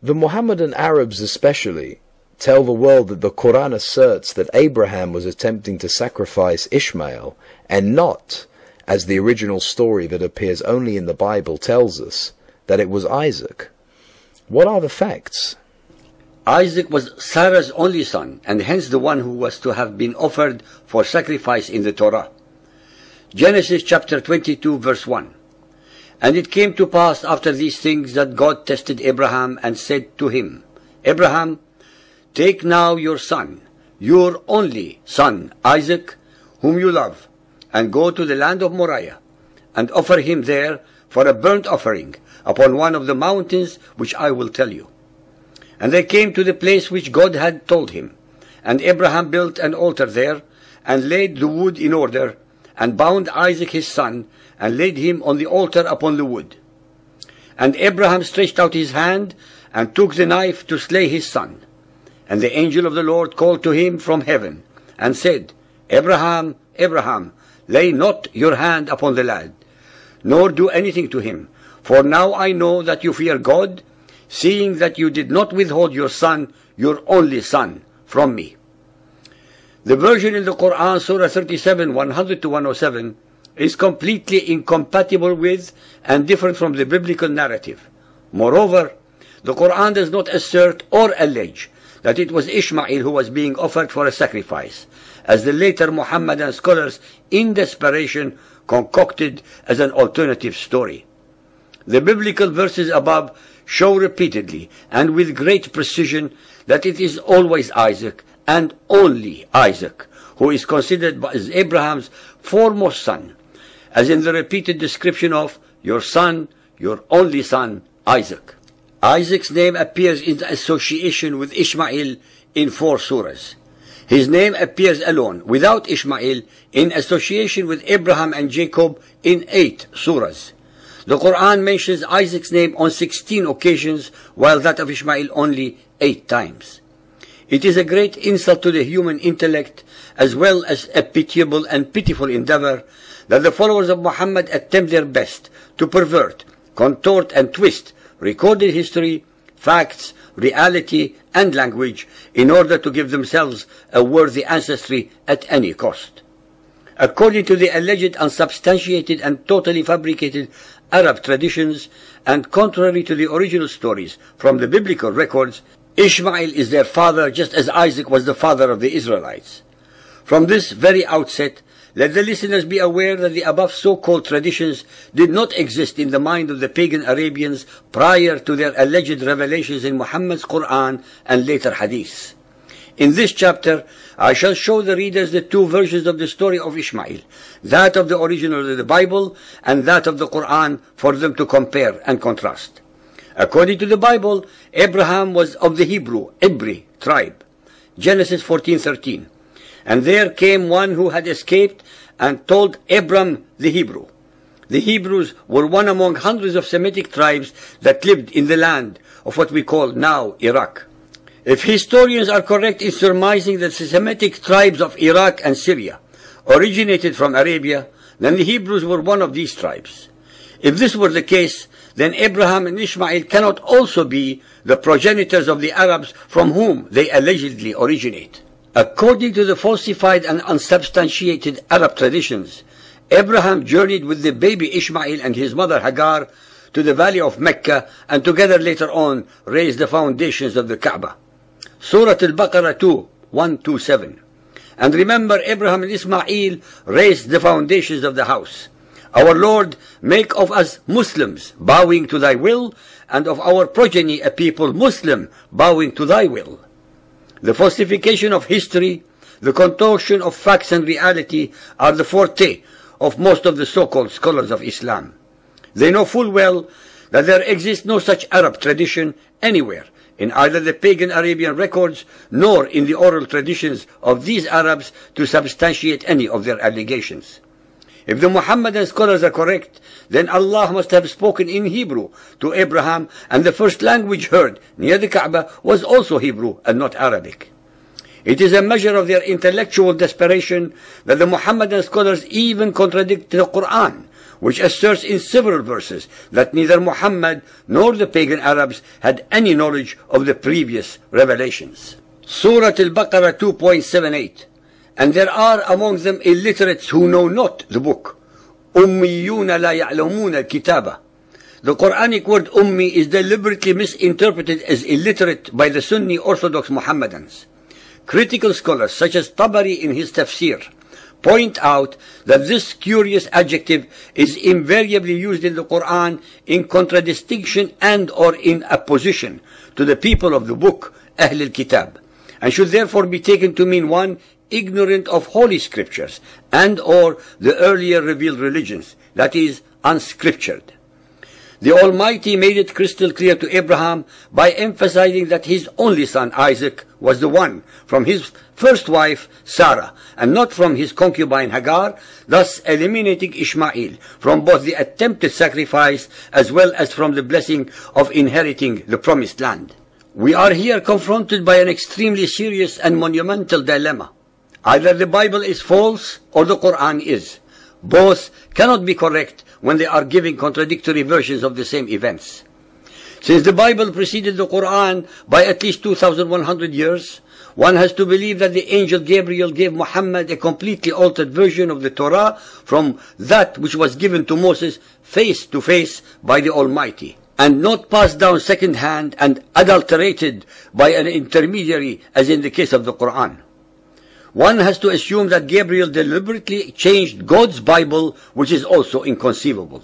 The Mohammedan Arabs especially tell the world that the Quran asserts that Abraham was attempting to sacrifice Ishmael, and not, as the original story that appears only in the Bible tells us, that it was Isaac. What are the facts? Isaac was Sarah's only son, and hence the one who was to have been offered for sacrifice in the Torah. Genesis chapter 22 verse 1. And it came to pass after these things that God tested Abraham and said to him, Abraham, take now your son, your only son, Isaac, whom you love, and go to the land of Moriah, and offer him there for a burnt offering upon one of the mountains which I will tell you. And they came to the place which God had told him. And Abraham built an altar there, and laid the wood in order, and bound Isaac his son, and laid him on the altar upon the wood. And Abraham stretched out his hand, and took the knife to slay his son. And the angel of the Lord called to him from heaven, and said, Abraham, Abraham, lay not your hand upon the lad, nor do anything to him. For now I know that you fear God, seeing that you did not withhold your son, your only son, from me. The version in the Quran, Surah 37, 100 to 107, is completely incompatible with and different from the biblical narrative. Moreover, the Quran does not assert or allege that it was Ishmael who was being offered for a sacrifice, as the later Mohammedan scholars in desperation concocted as an alternative story. The biblical verses above show repeatedly and with great precision that it is always Isaac, and only Isaac, who is considered as Abraham's foremost son, as in the repeated description of your son, your only son, Isaac. Isaac's name appears in association with Ishmael in 4 surahs. His name appears alone, without Ishmael, in association with Abraham and Jacob in 8 surahs. The Quran mentions Isaac's name on 16 occasions, while that of Ishmael only 8 times. It is a great insult to the human intellect, as well as a pitiable and pitiful endeavor, that the followers of Muhammad attempt their best to pervert, contort, and twist recorded history, facts, reality, and language in order to give themselves a worthy ancestry at any cost. According to the alleged unsubstantiated and totally fabricated Arab traditions, and contrary to the original stories from the biblical records, Ishmael is their father just as Isaac was the father of the Israelites. From this very outset, let the listeners be aware that the above so-called traditions did not exist in the mind of the pagan Arabians prior to their alleged revelations in Muhammad's Quran and later Hadiths. In this chapter, I shall show the readers the 2 versions of the story of Ishmael, that of the original of the Bible and that of the Quran, for them to compare and contrast. According to the Bible, Abraham was of the Hebri tribe, Genesis 14:13. And there came one who had escaped and told Abram the Hebrew. The Hebrews were one among hundreds of Semitic tribes that lived in the land of what we call now Iraq. If historians are correct in surmising that the Semitic tribes of Iraq and Syria originated from Arabia, then the Hebrews were one of these tribes. If this were the case, then Abraham and Ishmael cannot also be the progenitors of the Arabs from whom they allegedly originate. According to the falsified and unsubstantiated Arab traditions, Abraham journeyed with the baby Ishmael and his mother Hagar to the valley of Mecca, and together later on raised the foundations of the Kaaba. Surah Al-Baqarah 2, 127. And remember, Abraham and Ismail raised the foundations of the house. Our Lord, make of us Muslims, bowing to thy will, and of our progeny a people Muslim, bowing to thy will. The falsification of history, the contortion of facts and reality are the forte of most of the so-called scholars of Islam. They know full well that there exists no such Arab tradition anywhere in either the pagan Arabian records nor in the oral traditions of these Arabs to substantiate any of their allegations. If the Muhammadan scholars are correct, then Allah must have spoken in Hebrew to Abraham, and the first language heard near the Kaaba was also Hebrew and not Arabic. It is a measure of their intellectual desperation that the Muhammadan scholars even contradict the Quran which asserts in several verses that neither Muhammad nor the pagan Arabs had any knowledge of the previous revelations. Surah Al-Baqarah 2.78. And there are among them illiterates who know not the book. أُمِّيُّونَ لَا يَعْلَمُونَ الْكِتَابَ. The Quranic word Ummi is deliberately misinterpreted as illiterate by the Sunni Orthodox Mohammedans. Critical scholars such as Tabari in his tafsir point out that this curious adjective is invariably used in the Quran in contradistinction and or in opposition to the people of the book, Ahl al-Kitab, and should therefore be taken to mean one, ignorant of holy scriptures and or the earlier revealed religions, that is, unscriptured. The Almighty made it crystal clear to Abraham by emphasizing that his only son Isaac was the one from his first wife Sarah and not from his concubine Hagar, thus eliminating Ishmael from both the attempted sacrifice as well as from the blessing of inheriting the promised land. We are here confronted by an extremely serious and monumental dilemma. Either the Bible is false or the Quran is. Both cannot be correct when they are giving contradictory versions of the same events. Since the Bible preceded the Quran by at least 2,100 years, one has to believe that the angel Gabriel gave Muhammad a completely altered version of the Torah from that which was given to Moses face to face by the Almighty, and not passed down second-hand and adulterated by an intermediary as in the case of the Quran. One has to assume that Gabriel deliberately changed God's Bible, which is also inconceivable.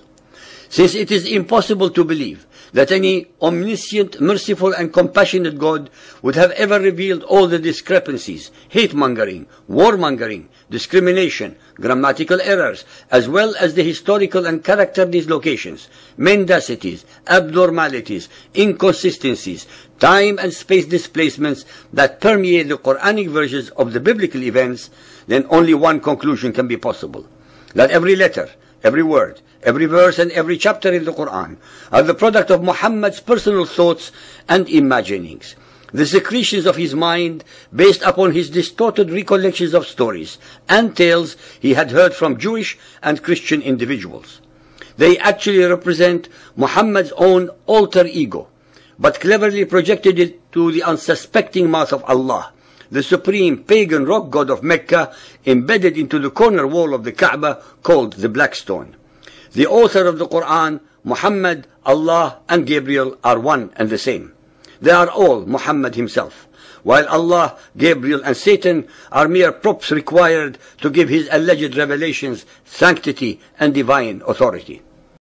Since it is impossible to believe that any omniscient, merciful and compassionate God would have ever revealed all the discrepancies, hate-mongering, war-mongering, discrimination, grammatical errors, as well as the historical and character dislocations, mendacities, abnormalities, inconsistencies, time and space displacements that permeate the Quranic versions of the biblical events, then only one conclusion can be possible: that every letter, every word, every verse and every chapter in the Quran are the product of Muhammad's personal thoughts and imaginings, the secretions of his mind based upon his distorted recollections of stories and tales he had heard from Jewish and Christian individuals. They actually represent Muhammad's own alter ego, but cleverly projected it to the unsuspecting mouth of Allah, the supreme pagan rock god of Mecca, embedded into the corner wall of the Kaaba called the Black Stone. The author of the Quran, Muhammad, Allah and Gabriel are one and the same. They are all Muhammad himself, while Allah, Gabriel and Satan are mere props required to give his alleged revelations sanctity and divine authority.